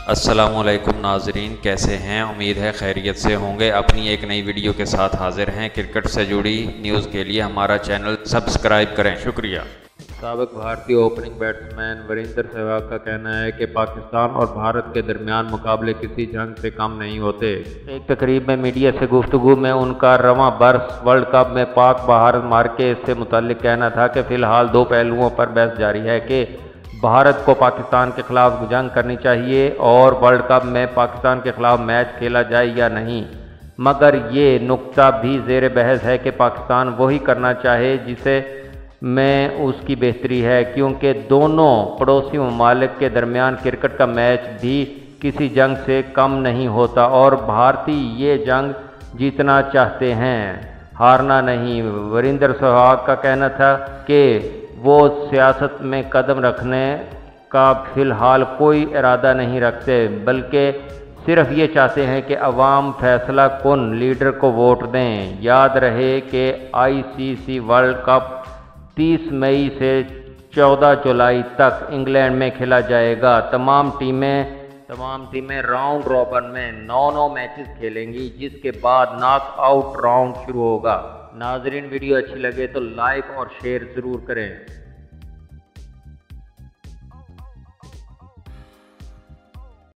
السلام علیکم ناظرین، کیسے ہیں؟ امید ہے خیریت سے ہوں گے۔ اپنی ایک نئی ویڈیو کے ساتھ حاضر ہیں۔ کرکٹ سے جڑی نیوز کے لیے ہمارا چینل سبسکرائب کریں، شکریہ۔ سابق بھارتی اوپننگ بیٹسمین وریندر سہواگ کا کہنا ہے کہ پاکستان اور بھارت کے درمیان مقابلے کسی جنگ سے کم نہیں ہوتے۔ ایک تقریب میں میڈیا سے گفتگو میں ان کا رواں برس ورلڈ کپ میں پاک بھارت مارکے سے متعلق کہنا تھا کہ فی الحال دو پہلوؤں پر بحث جاری ہے کہ بھارت کو پاکستان کے خلاف جنگ کرنی چاہیے اور ورلڈ کپ میں پاکستان کے خلاف میچ کھیلا جائے یا نہیں، مگر یہ نقطہ بھی زیر بحث ہے کہ پاکستان وہی کرنا چاہے جسے میں اس کی بہتری ہے، کیونکہ دونوں پڑوسی ممالک کے درمیان کرکٹ کا میچ بھی کسی جنگ سے کم نہیں ہوتا اور بھارتی یہ جنگ جیتنا چاہتے ہیں، ہارنا نہیں۔ وریندر سہواگ کا کہنا تھا کہ وہ سیاست میں قدم رکھنے کا فی الحال کوئی ارادہ نہیں رکھتے، بلکہ صرف یہ چاہتے ہیں کہ عوام فیصلہ کن لیڈر کو ووٹ دیں۔ یاد رہے کہ آئی سی سی ورلڈ کپ 30 مئی سے 14 جولائی تک انگلینڈ میں کھیلا جائے گا۔ تمام ٹیمیں راؤنڈ روبن میں 9 میچز کھیلیں گی، جس کے بعد ناک آؤٹ راؤنڈ شروع ہوگا۔ ناظرین، ویڈیو اچھی لگے تو لائک اور شیئر ضرور کریں۔